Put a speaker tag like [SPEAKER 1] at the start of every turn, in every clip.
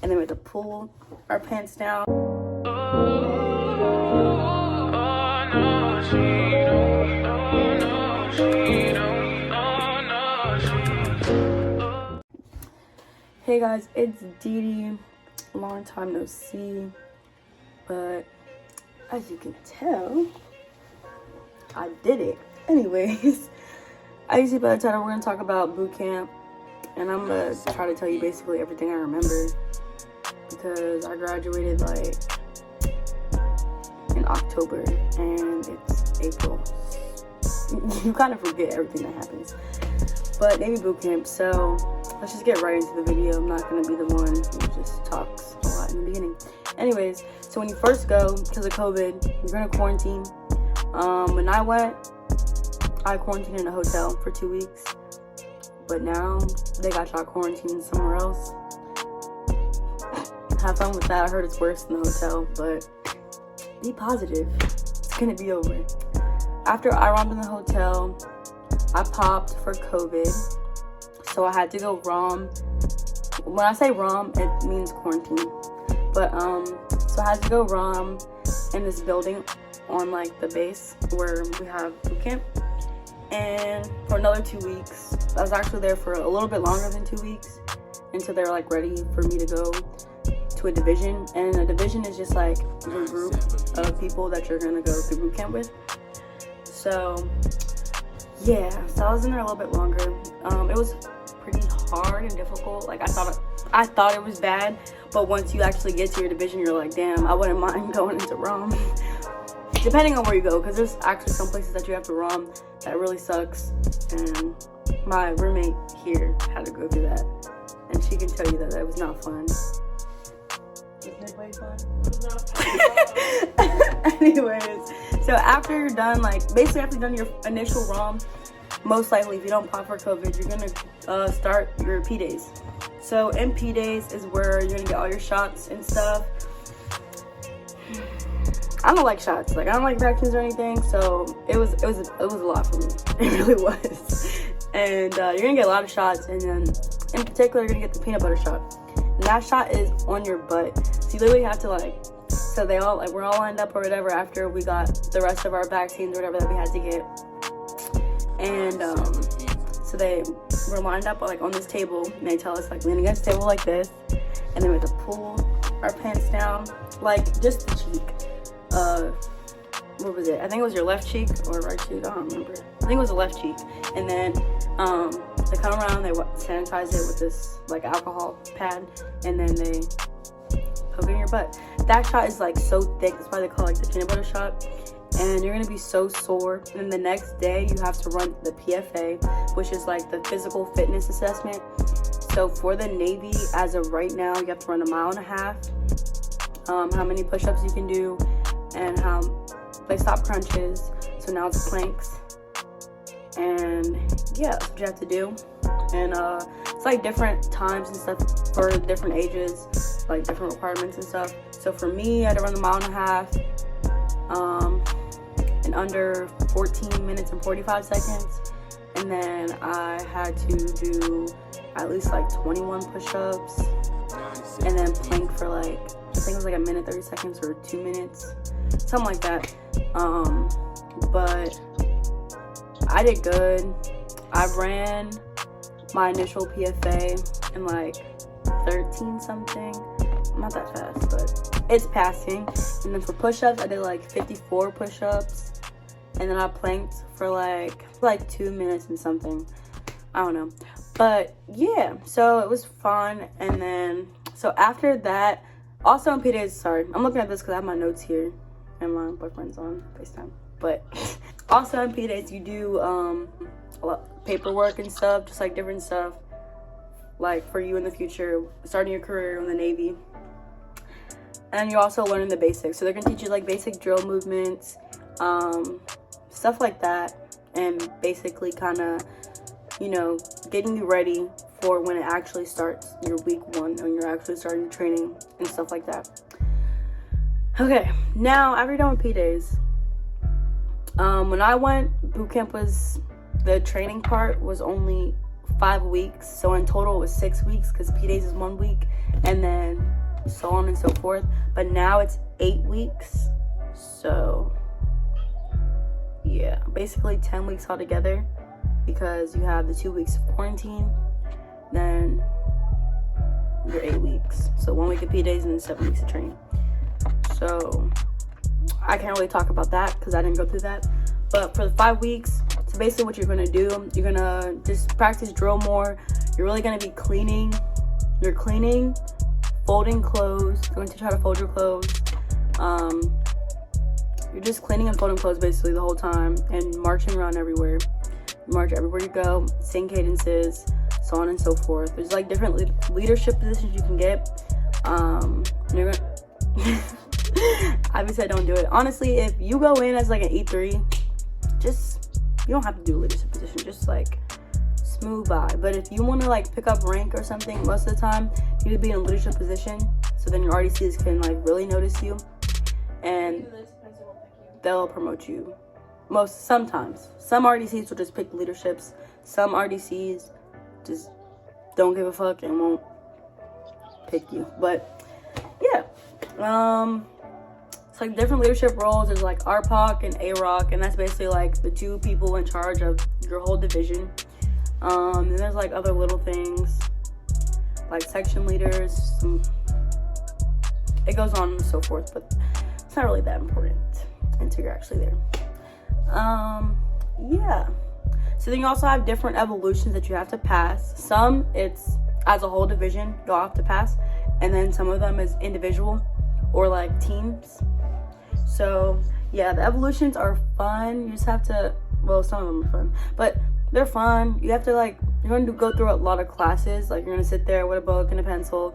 [SPEAKER 1] and then we had to pull our pants down. Hey guys, it's Dee Dee. Long time no see, but as you can tell, I did it. Anyways, as you by the title, we're gonna talk about boot camp, and I'm gonna try to tell you basically everything I remember because I graduated like in October and it's April. You kind of forget everything that happens. But Navy boot camp, so let's just get right into the video. I'm not gonna be the one who just talks a lot in the beginning. Anyways, so when you first go, because of COVID, you're gonna quarantine. When I went, I quarantined in a hotel for 2 weeks. But now they got y'all quarantined somewhere else. Have fun with that. I heard it's worse than the hotel, but be positive. It's gonna be over. After I romped in the hotel, I popped for COVID, so I had to go ROM. When I say ROM, it means quarantine. But so I had to go ROM in this building on like the base where we have boot camp, and for another 2 weeks. I was actually there for a little bit longer than 2 weeks until they were like ready for me to go to a division. And a division is just like your group of people that you're gonna go through boot camp with. So yeah, so I was in there a little bit longer. It was pretty hard and difficult. Like I thought it was bad, but once you actually get to your division, you're like, damn, I wouldn't mind going into ROM. Depending on where you go, because there's actually some places that you have to ROM that really sucks. And my roommate here had to go through that, and she can tell you that was not fun. Anyways, so after you're done, like basically after you've done your initial ROM, most likely if you don't pop for COVID, you're gonna start your P days. So in P days is where you're gonna get all your shots and stuff. I don't like shots, like I don't like vaccines or anything, so it was a lot for me. It really was. And you're gonna get a lot of shots, and then in particular you're gonna get the peanut butter shot. And that shot is on your butt. So you literally have to like, so they all like, we're all lined up or whatever after we got the rest of our vaccines or whatever that we had to get. And so they were lined up like on this table, and they tell us like lean against the table like this, and then we had to pull our pants down, like just the cheek. What was it? I think it was your left cheek or right cheek. I don't remember. I think it was the left cheek. And then they come around, they sanitize it with this like alcohol pad, and then they poke it in your butt. That shot is like so thick. That's why they call it like the peanut butter shot. And you're gonna be so sore. And then the next day you have to run the PFA, which is like the physical fitness assessment. So for the Navy, as of right now, you have to run 1.5 miles. How many push-ups you can do, and how they stop crunches. So now it's planks, and yeah, that's what you have to do. And it's like different times and stuff for different ages, like different requirements and stuff. So for me, I had to run 1.5 miles in under 14 minutes and 45 seconds. And then I had to do at least like 21 push-ups, and then plank for like, I think it was like 1 minute 30 seconds or 2 minutes, something like that. But I did good. I ran my initial PFA in like 13 something. Not that fast, but it's passing. And then for push-ups, I did like 54 push-ups, and then I planked for like 2 minutes and something. I don't know, but yeah, so it was fun. And then so after that, also in P days, sorry, I'm looking at this because I have my notes here and my boyfriend's on FaceTime. But also in P days, you do a lot of paperwork and stuff, just like different stuff, like for you in the future, starting your career in the Navy. And you're also learning the basics. So they're gonna teach you like basic drill movements, stuff like that, and basically kind of, you know, getting you ready for when it actually starts, your week 1, when you're actually starting your training and stuff like that. Okay, now after you're done with P days, when I went, boot camp was, the training part was only 5 weeks. So in total it was 6 weeks because P days is 1 week, and then so on and so forth. But now it's 8 weeks. So yeah, basically 10 weeks altogether, because you have the 2 weeks of quarantine, then you're 8 weeks. So 1 week of P days and then 7 weeks of training. So I can't really talk about that because I didn't go through that. But for the 5 weeks, so basically what you're gonna do, you're gonna just practice drill more. You're really gonna be cleaning. You're cleaning, folding clothes. You're going to try to fold your clothes. You're just cleaning and folding clothes basically the whole time, and marching around everywhere. You march everywhere you go, sing cadences, so on and so forth. There's like different leadership positions you can get. You're gonna obviously I don't do it. Honestly, if you go in as like an E3, you don't have to do a leadership position. Just like smooth by. But if you want to like pick up rank or something, most of the time you need to be in a leadership position, so then your RDCs can like really notice you, and they'll promote you. Sometimes some RDCs will just pick leaderships. Some RDCs just don't give a fuck and won't pick you. But yeah, it's like different leadership roles. There's like RPOC and AROC, and that's basically like the 2 people in charge of your whole division. And there's like other little things like section leaders. It goes on and so forth, but it's not really that important until you're actually there. Yeah. So then you also have different evolutions that you have to pass. Some it's as a whole division you'll have to pass, and then some of them is individual or like teams. So yeah, the evolutions are fun. You just have to, well, some of them are fun, but they're fun. You have to like, you're going to go through a lot of classes. Like you're going to sit there with a book and a pencil.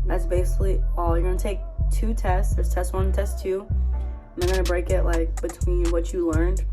[SPEAKER 1] That's basically all. You're going to take 2 tests. There's test 1 and test 2. And they're going to break it like between what you learned.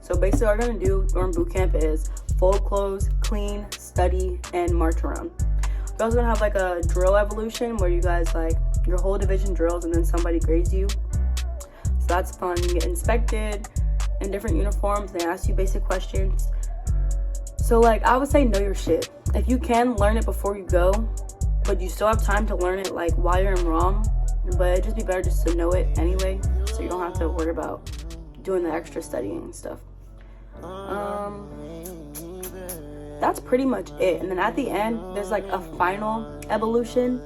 [SPEAKER 1] So basically all you're going to do during boot camp is fold clothes, clean, study, and march around. You're also going to have like a drill evolution where you guys like, your whole division drills and then somebody grades you. So that's fun. You get inspected in different uniforms. They ask you basic questions. So like I would say know your shit. If you can, learn it before you go, but you still have time to learn it like while you're in ROM. But it'd just be better just to know it anyway, so you don't have to worry about doing the extra studying and stuff. That's pretty much it. And then at the end, there's like a final evolution,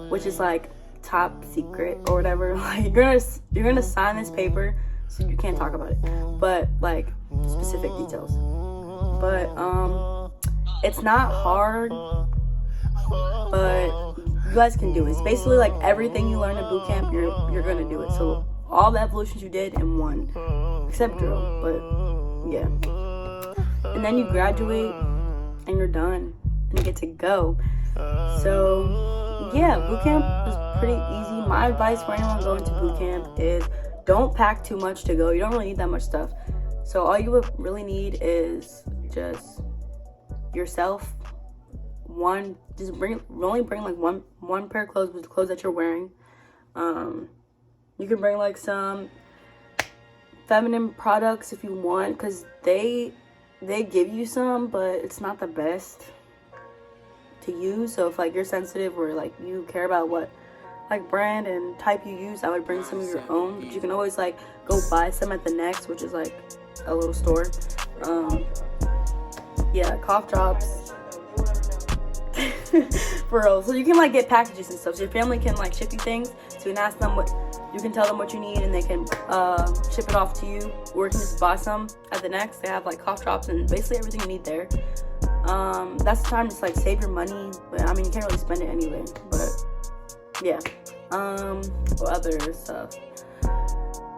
[SPEAKER 1] which is like top secret or whatever. Like you're gonna sign this paper, so you can't talk about it, but like specific details. But it's not hard, but you guys can do it. It's basically like everything you learned in boot camp, you're gonna do it. So all the evolutions you did in 1, except drill. But yeah, and then you graduate and you're done and you get to go. So yeah, boot camp is pretty easy. My advice for anyone going to boot camp is don't pack too much to go. You don't really need that much stuff. So all you would really need is just yourself. Only bring like one pair of clothes with the clothes that you're wearing. You can bring like some feminine products if you want, because they give you some, but it's not the best to use. So if like you're sensitive or like you care about what like brand and type you use, I would bring some of your own. But you can always like go buy some at the Next, which is like a little store. Yeah, cough drops. For real. So you can like get packages and stuff, so your family can like ship you things. So you can ask them you can tell them what you need and they can ship it off to you, or you can just buy some at the Next. They have like cough drops and basically everything you need there. That's the time to like save your money, but I mean you can't really spend it anyway. But yeah, what other stuff?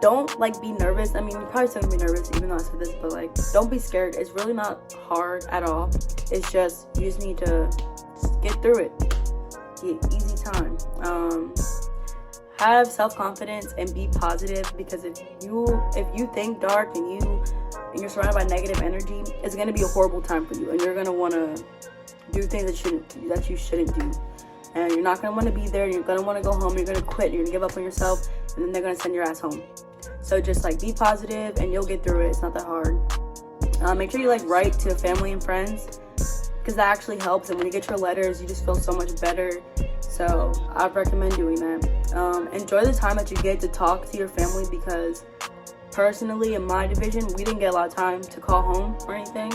[SPEAKER 1] Don't like be nervous. I mean, you're probably still gonna be nervous even though I said this, but like don't be scared. It's really not hard at all. It's just you just need to just get through it. Easy time. Have self-confidence and be positive, because if you think dark and you're surrounded by negative energy, it's gonna be a horrible time for you, and you're gonna want to do things that you shouldn't do, and you're not gonna want to be there. You're gonna want to go home. You're gonna quit. You're gonna give up on yourself, and then they're gonna send your ass home. So just like be positive and you'll get through it. It's not that hard. Make sure you like write to family and friends, because that actually helps. And when you get your letters, you just feel so much better. So I'd recommend doing that. Enjoy the time that you get to talk to your family, because personally in my division, we didn't get a lot of time to call home or anything.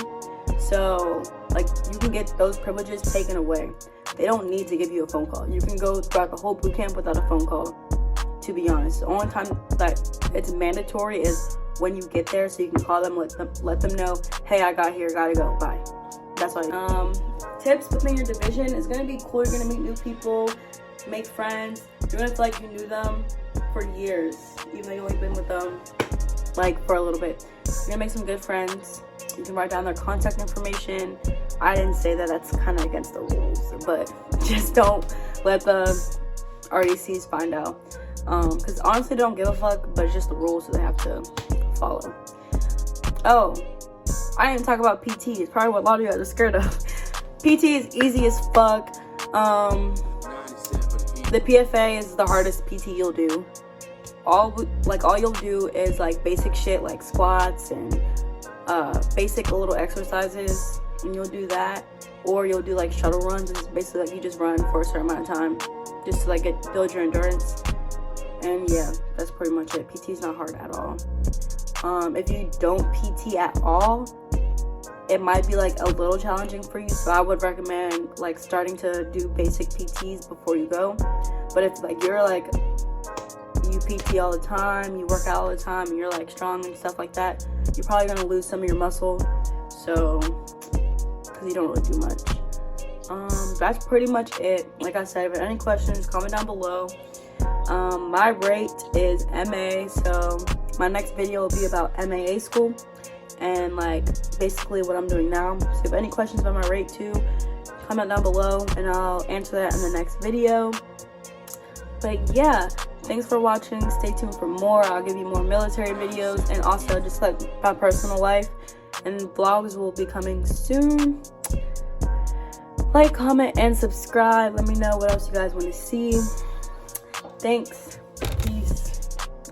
[SPEAKER 1] So like, you can get those privileges taken away. They don't need to give you a phone call. You can go throughout the whole boot camp without a phone call, to be honest. The only time that it's mandatory is when you get there, so you can call them, let them know, hey, I got here, gotta go, bye. That's all. Tips within your division is gonna be cool. You're gonna meet new people, make friends. You're gonna feel like you knew them for years, even though you've only been with them like for a little bit. You're gonna make some good friends. You can write down their contact information. I didn't say that, that's kind of against the rules, but just don't let the RDCs find out. Because honestly, they don't give a fuck, but it's just the rules, so they have to follow. Oh, I didn't talk about PT. It's probably what a lot of you guys are scared of. PT is easy as fuck. The PFA is the hardest PT you'll do. All you'll do is like basic shit like squats and basic little exercises, and you'll do that. Or you'll do like shuttle runs, and it's basically like you just run for a certain amount of time just to like build your endurance. And yeah, that's pretty much it. PT is not hard at all. If you don't PT at all, it might be like a little challenging for you, so I would recommend like starting to do basic PTs before you go. But if like you're like, you PT all the time, you work out all the time, and you're like strong and stuff like that, you're probably gonna lose some of your muscle, so because you don't really do much. That's pretty much it. Like I said, if you have any questions, comment down below. My rate is MA, so my next video will be about MAA school and like basically what I'm doing now. So if you have any questions about my rate too, comment down below and I'll answer that in the next video. But yeah, thanks for watching. Stay tuned for more. I'll give you more military videos and also just like my personal life, and vlogs will be coming soon. Like, comment, and subscribe. Let me know what else you guys want to see. Thanks.